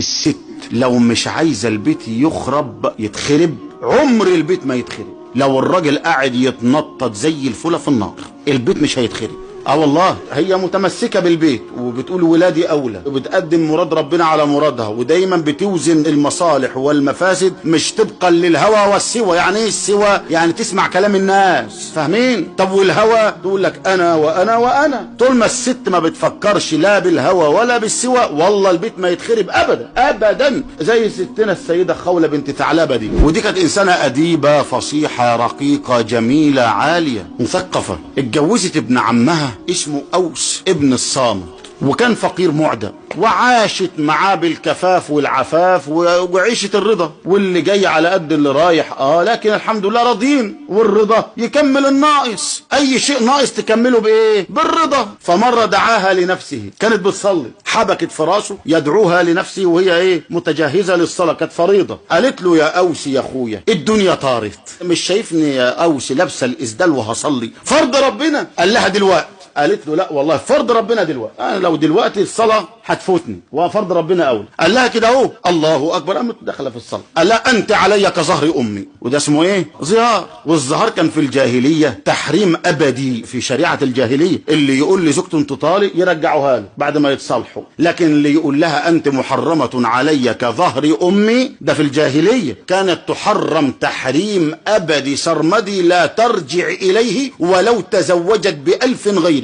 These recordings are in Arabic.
الست لو مش عايزة البيت يتخرب عمر البيت ما يتخرب. لو الراجل قاعد يتنطط زي الفولة في النار البيت مش هيتخرب. والله هي متمسكة بالبيت وبتقول ولادي أولى وبتقدم مراد ربنا على مرادها ودايما بتوزن المصالح والمفاسد مش طبقا للهوى والسوى. يعني ايه السوى؟ يعني تسمع كلام الناس، فاهمين؟ طب والهوى تقول لك أنا وأنا وأنا. طول ما الست ما بتفكرش لا بالهوى ولا بالسوى والله البيت ما يتخرب أبدا أبدا. زي ستنا السيدة خولة بنت ثعلبة دي، ودي كانت إنسانة أديبة فصيحة رقيقة جميلة عالية مثقفة. اتجوزت ابن عمها اسمه أوس ابن الصامت وكان فقير معدم، وعاشت معاه بالكفاف والعفاف وعيشة الرضا، واللي جاي على قد اللي رايح لكن الحمد لله راضيين، والرضا يكمل الناقص. اي شيء ناقص تكمله بايه؟ بالرضا. فمرة دعاها لنفسه، كانت بتصلي، حبكت في راسه يدعوها لنفسه وهي متجهزة للصلاة، كانت فريضة. قالت له يا أوس يا اخويا الدنيا طارت، مش شايفني يا أوس لابسه الإسدال وهصلي فرض ربنا؟ قال لها دلوقتي. قالت له لا والله فرض ربنا دلوقتي، انا لو دلوقتي الصلاه هتفوتني وفرض ربنا اولى. قال لها كده اهو الله اكبر، قامت داخله في الصلاه. قال لها انت علي كظهر امي، وده اسمه ايه؟ ظهار. والظهار كان في الجاهليه تحريم ابدي في شريعه الجاهليه. اللي يقول لزوجته انت طالق يرجعوها له بعد ما يتصالحوا، لكن اللي يقول لها انت محرمه علي كظهر امي ده في الجاهليه كانت تحرم تحريم ابدي سرمدي لا ترجع اليه ولو تزوجت ب1000 غيره.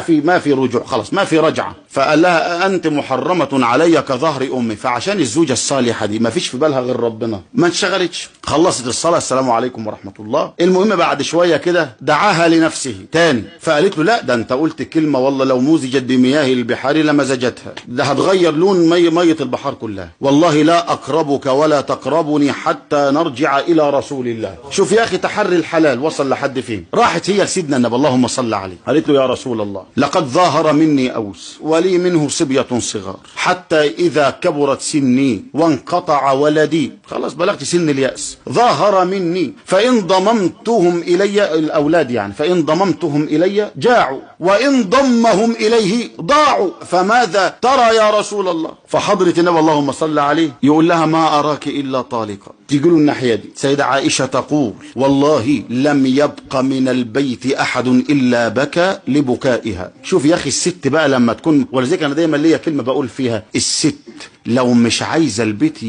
ما في رجوع، خلاص ما في رجعه. فقال لها انت محرمه علي كظهر امي. فعشان الزوجه الصالحه دي ما فيش في بالها غير ربنا، ما انشغلتش، خلصت الصلاه السلام عليكم ورحمه الله. المهم بعد شويه كده دعاها لنفسه تاني، فقالت له لا ده انت قلت كلمه والله لو مزجت بمياه البحار لمزجتها، ده هتغير لون ميه البحار كلها. والله لا اقربك ولا تقربني حتى نرجع الى رسول الله. شوف يا اخي تحري الحلال وصل لحد فين. راحت هي لسيدنا النبي اللهم صل عليه، قالت له يا رسول الله لقد ظاهر مني أوس ولي منه صبية صغار، حتى إذا كبرت سني وانقطع ولدي، خلاص بلغت سن اليأس، ظاهر مني فإن ضممتهم إلي، الأولاد يعني، فإن ضممتهم إلي جاعوا وإن ضمهم إليه ضاعوا، فماذا ترى يا رسول الله؟ فحضرة النبي اللهم صل عليه يقول لها ما أراك إلا طالقة. تقولوا الناحية دي سيدة عائشة تقول والله لم يبق من البيت أحد إلا بكى لبكائها. شوف يا أخي الست بقى لما تكون، ولذلك أنا دايما ليا كلمة بقول فيها الست لو مش عايزة البيت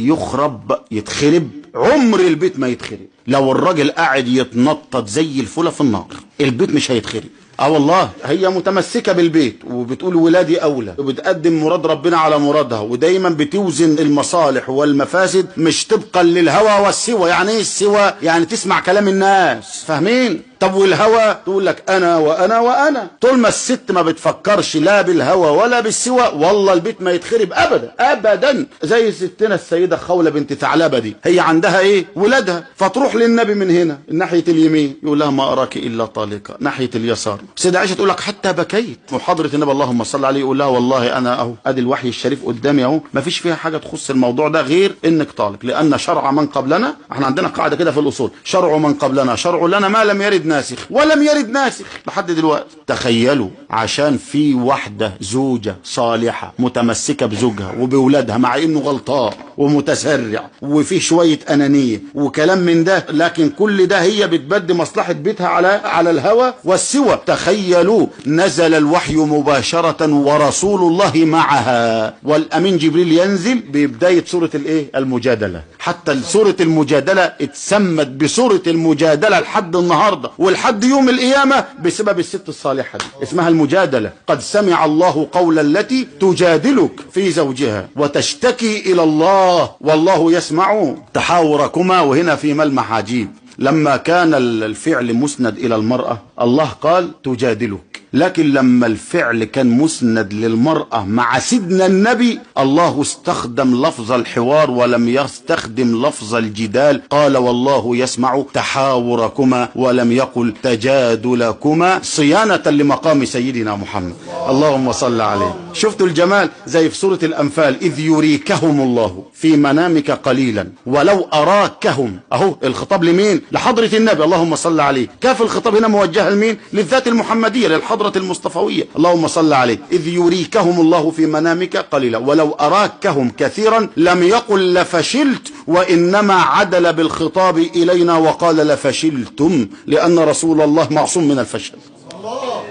يتخرب عمر البيت ما يتخرب. لو الراجل قاعد يتنطط زي الفولة في النار البيت مش هيتخرب. والله هي متمسكة بالبيت وبتقول ولادي أولى وبتقدم مراد ربنا على مرادها ودايما بتوزن المصالح والمفاسد مش طبقا للهوى والسوى. يعني ايه السوى؟ يعني تسمع كلام الناس، فاهمين؟ طب والهوى تقول لك أنا وأنا وأنا. طول ما الست ما بتفكرش لا بالهوى ولا بالسوى والله البيت ما يتخرب أبدا أبدا. زي ستنا السيدة خولة بنت ثعلبة دي، هي عندها إيه؟ ولادها، فتروح للنبي من هنا ناحية اليمين يقول لها ما أراك إلا طالقة، ناحية اليسار سيدة عائشة تقول لك حتى بكيت. وحضرة النبي اللهم صل عليه يقول لها والله أنا أهو أدي الوحي الشريف قدامي أهو، ما فيش فيها حاجة تخص الموضوع ده غير إنك طالق، لأن شرع من قبلنا، احنا عندنا قاعدة كده في الأصول، شرع من قبلنا شرع لنا ما لم يرد ناسخ ولم يرد ناسخ لحد دلوقتي. تخيلوا عشان في واحدة زوجة صالحة متمسكة بزوجها وبولادها مع انه غلطان ومتسرع وفي شوية انانية وكلام من ده، لكن كل ده هي بتبدي مصلحة بيتها على الهوى والسوى. تخيلوا نزل الوحي مباشرة ورسول الله معها، والامين جبريل ينزل ببداية سورة الايه؟ المجادلة. حتى سورة المجادلة اتسمت بسورة المجادلة لحد النهاردة ولحد يوم القيامة بسبب الست الصالحة دي، اسمها المجادلة. قد سمع الله قول التي تجادلك في زوجها وتشتكي إلى الله والله يسمع تحاوركما. وهنا في ملمح عجيب، لما كان الفعل مسند إلى المرأة الله قال تجادلك، لكن لما الفعل كان مسند للمرأة مع سيدنا النبي الله استخدم لفظ الحوار ولم يستخدم لفظ الجدال. قال والله يسمع تحاوركما ولم يقل تجادلكما صيانة لمقام سيدنا محمد اللهم صل عليه. شفتوا الجمال؟ زي في سورة الأنفال إذ يريكهم الله في منامك قليلا ولو أراكهم. أهو الخطاب لمين؟ لحضرة النبي اللهم صل عليه. كاف الخطاب هنا موجه لمين؟ للذات المحمدية، للحضرة الحضرة المصطفوية اللهم صل عليه. إذ يريكهم الله في منامك قليلا ولو أراكهم كثيرا لم يقل لفشلت، وإنما عدل بالخطاب إلينا وقال لفشلتم، لأن رسول الله معصوم من الفشل،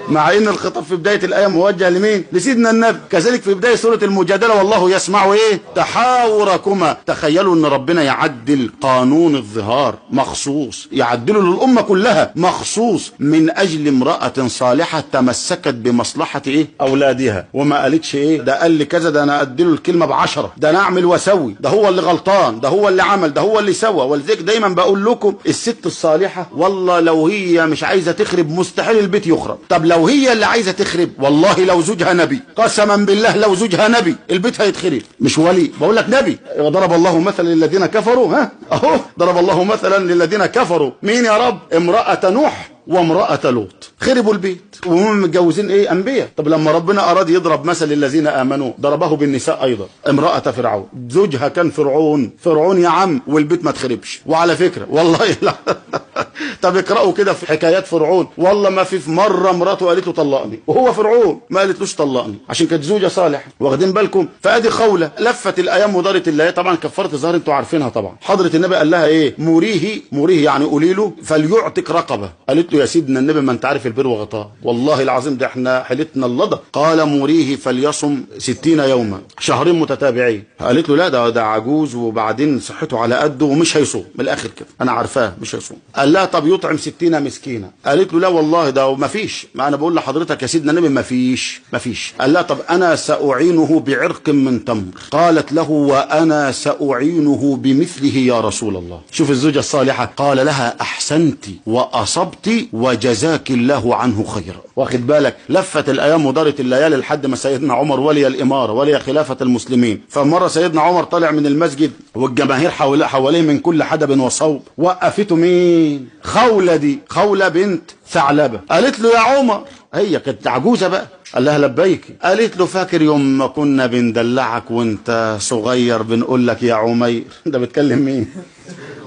مع ان الخطاب في بداية الآية موجه لمين؟ لسيدنا النبي. كذلك في بداية سورة المجادلة والله يسمع ايه؟ تحاوركما. تخيلوا ان ربنا يعدل قانون الظهار مخصوص، يعدله للأمة كلها مخصوص من اجل امرأة صالحة تمسكت بمصلحة ايه؟ اولادها، وما قالتش ايه؟ ده قال لي كذا، ده انا اديله الكلمة ب10، ده انا اعمل واسوي، ده هو اللي غلطان، ده هو اللي عمل، ده هو اللي سوى. ولذلك دايما بقول لكم الست الصالحة والله لو هي مش عايزة تخرب مستحيل البيت يخرب. طب لو هي اللي عايزة تخرب، والله لو زوجها نبي، قسما بالله لو زوجها نبي البيت هيتخرب. مش ولي، بقول لك نبي. وضرب الله مثلا للذين كفروا، اهو ضرب الله مثلا للذين كفروا مين يا رب؟ امرأة نوح وامرأة لوط، خربوا البيت وهم متجوزين ايه؟ انبياء. طب لما ربنا اراد يضرب مثل للذين امنوا ضربه بالنساء ايضا. امرأة فرعون زوجها كان فرعون يا عم، والبيت ما تخربش. وعلى فكرة والله لا طب اقرأوا كده في حكايات فرعون، والله ما في مرة مراته قالت له طلقني، وهو فرعون ما قالتلوش طلقني عشان كانت زوجة صالحة. واخدين بالكم؟ فادي خولة لفت الايام ودارت الليالي. طبعا كفارة الظهر انتوا عارفينها طبعا. حضرة النبي قال لها ايه؟ مريه يعني قولي له فليعتق رقبة. قالت له يا سيدنا النبي ما انت عارف البر وغطاه، والله العظيم ده احنا حيلتنا اللضى. قال مريه فليصم 60 يوما، شهرين متتابعين. قالت له لا ده عجوز وبعدين صحته على قده ومش هيصوم، من الاخر كده انا عارفاه مش هيصوم. قال لها طب يطعم 60 مسكينة. قالت له لا والله ده ما فيش، ما انا بقول لحضرتك يا سيدنا النبي ما فيش. قال لها طب انا سأعينه بعرق من تمر. قالت له وانا سأعينه بمثله يا رسول الله. شوف الزوجة الصالحة. قال لها احسنت واصبت وجزاك الله عنه خيرا. واخد بالك؟ لفت الايام ودارت الليالي لحد ما سيدنا عمر ولي الاماره ولي خلافه المسلمين. فمره سيدنا عمر طالع من المسجد والجماهير حواليه من كل حدب وصوب. وقفته مين؟ خولة دي، خولة بنت ثعلبة. قالت له يا عمر، هي كانت عجوزة بقى. قال لها لبيك. قالت له فاكر يوم ما كنا بندلعك وانت صغير بنقول لك يا عمير؟ ده بتكلم مين؟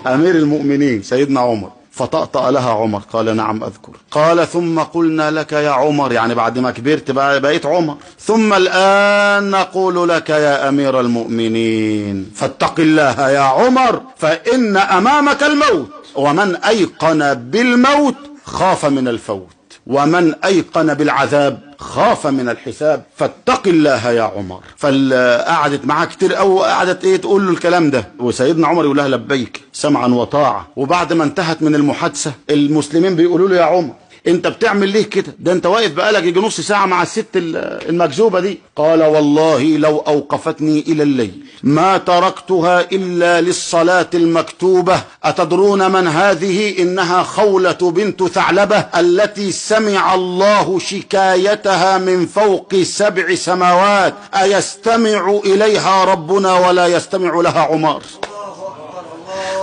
امير المؤمنين سيدنا عمر. فطأطأ لها عمر. قال نعم أذكر. قال ثم قلنا لك يا عمر، يعني بعد ما كبرت بقيت عمر، ثم الآن نقول لك يا أمير المؤمنين فاتق الله يا عمر فإن أمامك الموت، ومن أيقن بالموت خاف من الفوت، ومن أيقن بالعذاب خاف من الحساب، فاتق الله يا عمر. فقعدت معاه كتير أو قعدت ايه تقول له الكلام ده، وسيدنا عمر يقول لها لبيك سمعا وطاعة. وبعد ما انتهت من المحادثة المسلمين بيقولوا له يا عمر انت بتعمل ليه كده؟ ده انت واقف بقالك يجي نص ساعة مع الست المكذوبة دي. قال والله لو اوقفتني الى الليل ما تركتها الا للصلاة المكتوبة. اتدرون من هذه؟ انها خولة بنت ثعلبة التي سمع الله شكايتها من فوق 7 سماوات. ايستمع اليها ربنا ولا يستمع لها عمر؟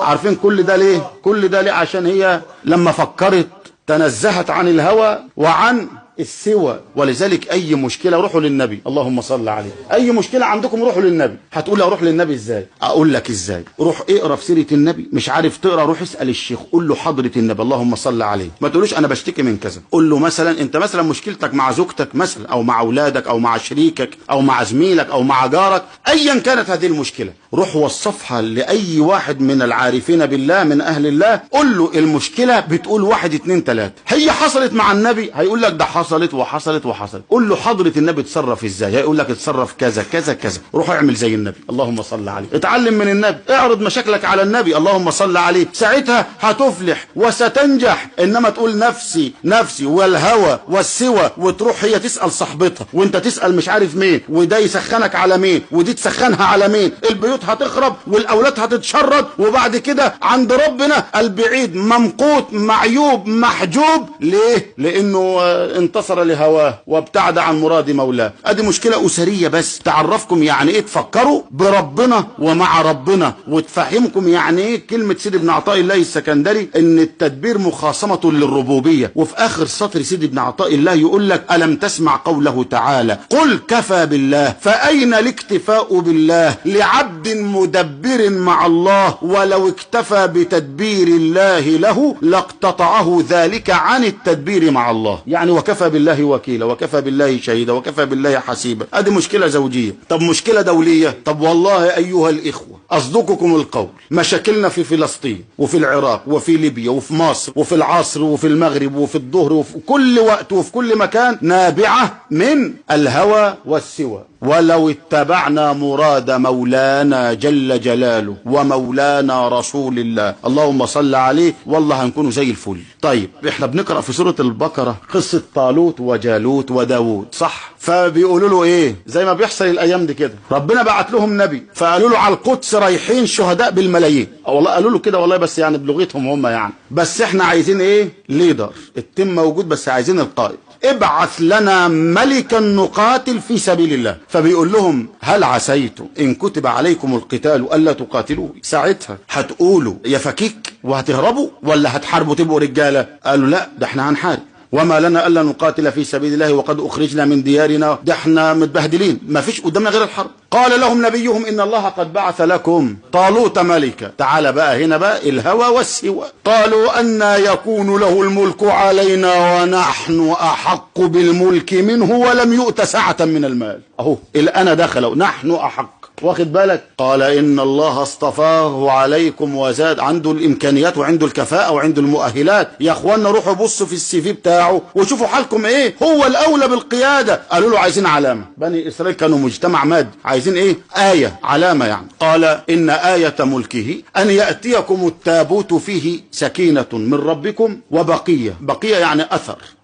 عارفين كل ده ليه؟ كل ده ليه؟ عشان هي لما فكرت تنزهت عن الهوى وعن السوى. ولذلك اي مشكلة روحوا للنبي، اللهم صل عليه. اي مشكلة عندكم روحوا للنبي. هتقول لي اروح للنبي ازاي؟ اقول لك ازاي. روح اقرا في سيرة النبي. مش عارف تقرا روح اسال الشيخ، قول له حضرة النبي اللهم صل عليه. ما تقولوش انا بشتكي من كذا. قول له مثلا انت مثلا مشكلتك مع زوجتك مثلا، او مع اولادك، او مع شريكك، او مع زميلك، او مع جارك، ايا كانت هذه المشكلة، روح وصفها لاي واحد من العارفين بالله من اهل الله. قول له المشكلة بتقول 1 2 3. هي حصلت مع النبي، هيقول لك ده حصلت وحصلت وحصلت. قول له حضرة النبي اتصرف ازاي؟ هيقول لك اتصرف كذا كذا كذا. روح اعمل زي النبي اللهم صل عليه. اتعلم من النبي، اعرض مشاكلك على النبي اللهم صل عليه. ساعتها هتفلح وستنجح. انما تقول نفسي نفسي والهوى والسوى، وتروح هي تسأل صاحبتها وانت تسأل مش عارف مين، وده يسخنك على مين ودي تسخنها على مين. البيوت هتخرب والاولاد هتتشرد، وبعد كده عند ربنا البعيد ممقوت معيوب محجوب. ليه؟ لانه انتصر لهواه وابتعد عن مراد مولاه. ادي مشكلة اسرية بس تعرفكم يعني ايه تفكروا بربنا ومع ربنا، وتفهمكم يعني ايه كلمة سيد ابن عطاء الله السكندري ان التدبير مخاصمة للربوبية. وفي اخر سطر سيد ابن عطاء الله يقول لك الم تسمع قوله تعالى قل كفى بالله فاين الاكتفاء بالله لعبد مدبر مع الله ولو اكتفى بتدبير الله له لاقتطعه ذلك عن التدبير مع الله. يعني وكفى وكفى بالله وكيلا وكفى بالله شهيدا وكفى بالله حسيبا. ادي مشكلة زوجية. طب مشكلة دولية. طب والله ايها الاخوة اصدقكم القول، مشاكلنا في فلسطين وفي العراق وفي ليبيا وفي مصر وفي العصر وفي المغرب وفي الظهر وفي كل وقت وفي كل مكان نابعة من الهوى والسوى. ولو اتبعنا مراد مولانا جل جلاله ومولانا رسول الله اللهم صل عليه والله هنكونوا زي الفل. طيب احنا بنقرأ في سورة البقرة قصة طالوت وجالوت وداود، صح؟ فبيقولوا له ايه زي ما بيحصل الايام دي كده، ربنا بعت لهم نبي فقالوا له على القدس رايحين شهداء بالملايين. والله قالوا له كده والله، بس يعني بلغتهم هم يعني، بس احنا عايزين ايه؟ ليدر، التيم موجود بس عايزين القائد، ابعث لنا ملكا نقاتل في سبيل الله. فبيقول لهم هل عسيتم ان كتب عليكم القتال الا تقاتلوا؟ ساعتها هتقولوا يا فكيك وهتهربوا ولا هتحاربوا تبقوا رجاله؟ قالوا لا ده احنا هنحارب، وما لنا الا نقاتل في سبيل الله وقد اخرجنا من ديارنا، ده احنا متبهدلين ما فيش قدامنا غير الحرب. قال لهم نبيهم ان الله قد بعث لكم طالوت ملكا. تعال بقى هنا بقى الهوى والسوى. قالوا ان يكون له الملك علينا ونحن احق بالملك منه ولم يؤت سعة من المال. اهو الان دخلوا نحن احق، واخد بالك؟ قال ان الله اصطفاه عليكم وزاد، عنده الامكانيات وعنده الكفاءة وعنده المؤهلات. يا اخوانا روحوا بصوا في السي في بتاعه وشوفوا حالكم ايه، هو الاولى بالقيادة. قالوا له عايزين علامة، بني اسرائيل كانوا مجتمع مادي، عايزين ايه؟ آية، علامة يعني. قال ان آية ملكه ان يأتيكم التابوت فيه سكينة من ربكم وبقية، بقية يعني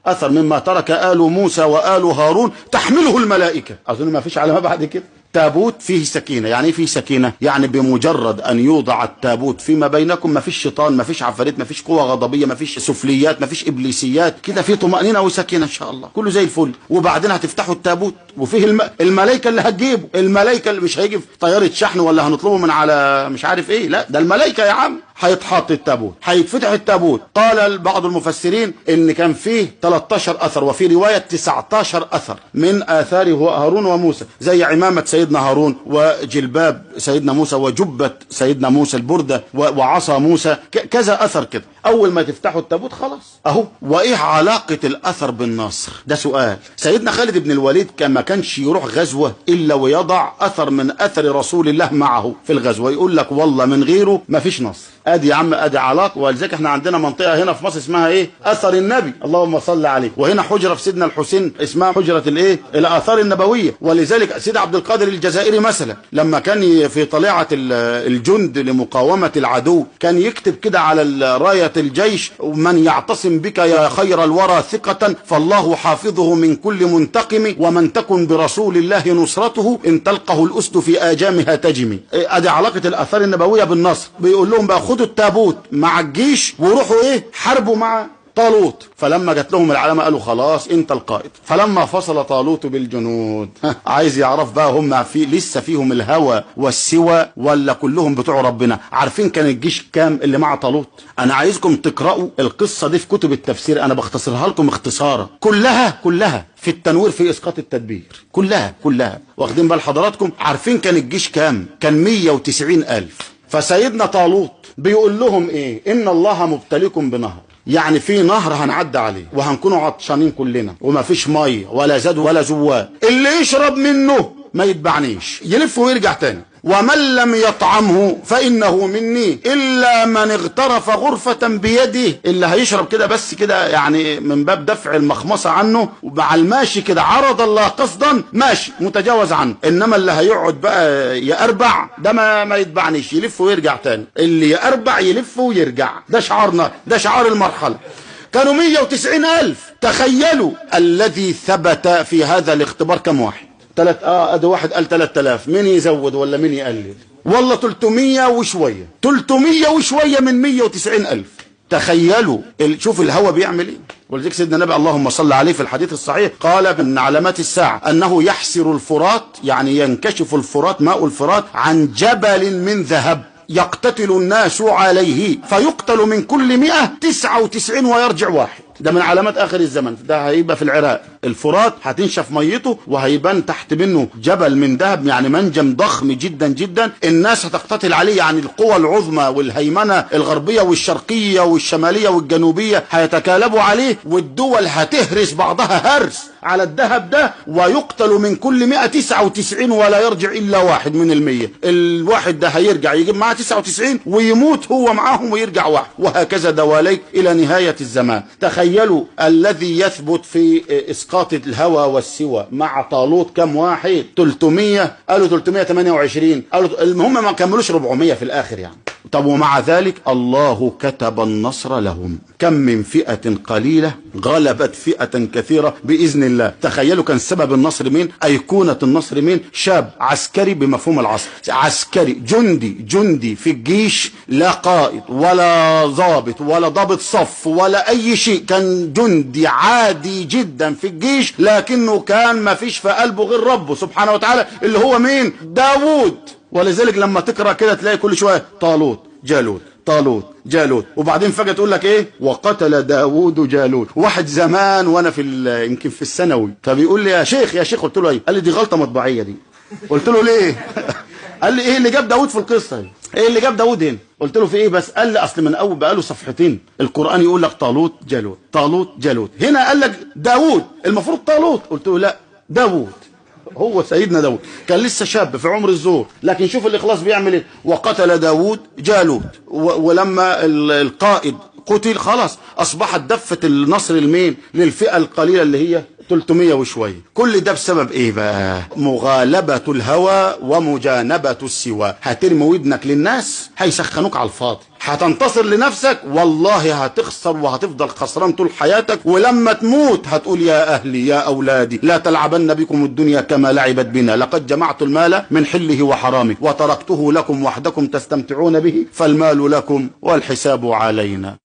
اثر مما ترك آل موسى وآل هارون تحمله الملائكة. اظن ما فيش علامة بعد كده. تابوت فيه سكينة، يعني ايه فيه سكينة؟ يعني بمجرد ان يوضع التابوت فيما بينكم ما فيش شيطان، ما فيش عفاريت، ما فيش قوة غضبية، ما فيش سفليات، ما فيش ابليسيات، كده في طمأنينة وسكينة ان شاء الله، كله زي الفل. وبعدين هتفتحوا التابوت وفيه الملائكة اللي هتجيبه، الملائكة اللي مش هيجي في طيارة شحن ولا هنطلبه من على مش عارف ايه، لا ده الملائكة يا عم. هيتحط التابوت، هيتفتح التابوت. قال بعض المفسرين ان كان فيه 13 اثر وفي رواية 19 اثر من اثار هارون وموسى، زي عمامة سيدنا هارون وجلباب سيدنا موسى وجبة سيدنا موسى، البردة وعصا موسى، كذا اثر كده. اول ما تفتحوا التابوت خلاص اهو. وايه علاقة الاثر بالنصر؟ ده سؤال. سيدنا خالد بن الوليد ما كانش يروح غزوة الا ويضع اثر من اثر رسول الله معه في الغزوة، يقول لك والله من غيره ما فيش نصر. ادي يا عم ادي علاقه. ولذلك احنا عندنا منطقه هنا في مصر اسمها ايه؟ اثر النبي، اللهم صل عليه. وهنا حجره في سيدنا الحسين اسمها حجره الايه؟ الاثار النبويه. ولذلك سيد عبد القادر الجزائري مثلا لما كان في طليعه الجند لمقاومه العدو كان يكتب كده على رايه الجيش: من يعتصم بك يا خير الورى ثقه فالله حافظه من كل منتقم، ومن تكن برسول الله نصرته ان تلقه الاسد في اجامها تجمي. ادي علاقه الاثار النبويه بالنصر. بيقول لهم بقى خدوا التابوت مع الجيش وروحوا ايه؟ حاربوا مع طالوت. فلما جات لهم العلامة قالوا خلاص انت القائد. فلما فصل طالوت بالجنود عايز يعرف بقى هم لسه فيهم الهوى والسوى ولا كلهم بتوع ربنا؟ عارفين كان الجيش كام اللي مع طالوت؟ انا عايزكم تقرأوا القصة دي في كتب التفسير، انا بختصرها لكم اختصارا، كلها في التنوير في اسقاط التدبير، كلها واخدين بال حضراتكم؟ عارفين كان الجيش كام؟ كان 190,000. فسيدنا طالوت بيقول لهم ايه؟ ان الله مبتليكم بنهر، يعني في نهر هنعدي عليه وهنكونوا عطشانين كلنا وما فيش ميه ولا زاد ولا زوال، اللي يشرب منه ما يتبعنيش، يلف ويرجع تاني. ومن لم يطعمه فإنه مني إلا من اغترف غرفة بيده. اللي هيشرب كده بس كده يعني من باب دفع المخمصة عنه ومع الماشي كده عرض الله قصدا ماشي متجاوز عنه، إنما اللي هيقعد بقى يأربع ده ما يتبعنيش، يلف ويرجع تاني. اللي يأربع يلف ويرجع، ده شعارنا، ده شعار المرحلة. كانوا 190,000. تخيلوا الذي ثبت في هذا الاختبار كم واحد؟ ادي واحد قال 3000، مين يزود ولا مين يقلل؟ والله 300 وشوية، 300 وشوية من 190,000. تخيلوا شوف الهوى بيعمل ايه. ولذلك سيدنا النبي اللهم صل عليه في الحديث الصحيح قال من علامات الساعة انه يحسر الفرات، يعني ينكشف الفرات، ماء الفرات، عن جبل من ذهب يقتتل الناس عليه فيقتل من كل 100 99 ويرجع واحد. ده من علامات اخر الزمن. ده هيبقى في العراق، الفرات هتنشف ميته وهيبان تحت منه جبل من ذهب، يعني منجم ضخم جدا جدا. الناس هتقتتل عليه، يعني القوى العظمى والهيمنه الغربيه والشرقيه والشماليه والجنوبيه هيتكالبوا عليه، والدول هتهرس بعضها هرس على الذهب ده، ويقتل من كل 199 ولا يرجع الا واحد من 100. الواحد ده هيرجع يجيب معاه 99 ويموت هو معاهم ويرجع واحد، وهكذا دواليك الى نهايه الزمان. تخيلوا الذي يثبت في اسقاط الهوى والسوى مع طالوت كم واحد؟ 300، قالوا 328، قالوا المهم ما كملوش 400 في الاخر يعني. طب ومع ذلك الله كتب النصر لهم. كم من فئة قليلة غلبت فئة كثيرة بإذن الله. تخيلوا كان سبب النصر مين؟ أيقونة النصر مين؟ شاب عسكري بمفهوم العصر، عسكري جندي في الجيش، لا قائد ولا ضابط ولا ضابط صف ولا أي شيء، كان جندي عادي جدا في الجيش، لكنه كان ما فيش في قلبه غير ربه سبحانه وتعالى اللي هو مين؟ داوود. ولذلك لما تقرأ كده تلاقي كل شوية طالوت جالوت طالوت جالوت، وبعدين فجأة تقول لك ايه؟ وقتل داوود جالوت. واحد زمان وانا في يمكن في الثانوي فبيقول لي يا شيخ قلت له ايه؟ قال لي دي غلطة مطبعية دي. قلت له ليه؟ قال لي ايه اللي جاب داوود في القصة دي؟ ايه اللي جاب داوود هنا؟ قلت له في ايه بس؟ قال لي اصل من اول بقاله صفحتين القرآن يقول لك طالوت جالوت طالوت جالوت، هنا قال لك داوود المفروض طالوت. قلت له لا، داوود هو سيدنا داود، كان لسه شاب في عمر الزور، لكن شوف الإخلاص بيعمل ايه. وقتل داود جالوت، ولما القائد قتل خلاص أصبحت دفة النصر المين للفئة القليلة اللي هي 300 وشوية. كل ده بسبب ايه بقى؟ مغالبة الهوى ومجانبة السوى. هترمي ودنك للناس هيسخنوك على الفاضي، هتنتصر لنفسك والله هتخسر وهتفضل خسران طول حياتك، ولما تموت هتقول يا أهلي يا أولادي لا تلعبن بكم الدنيا كما لعبت بنا، لقد جمعت المال من حله وحرامه وتركته لكم وحدكم تستمتعون به، فالمال لكم والحساب علينا.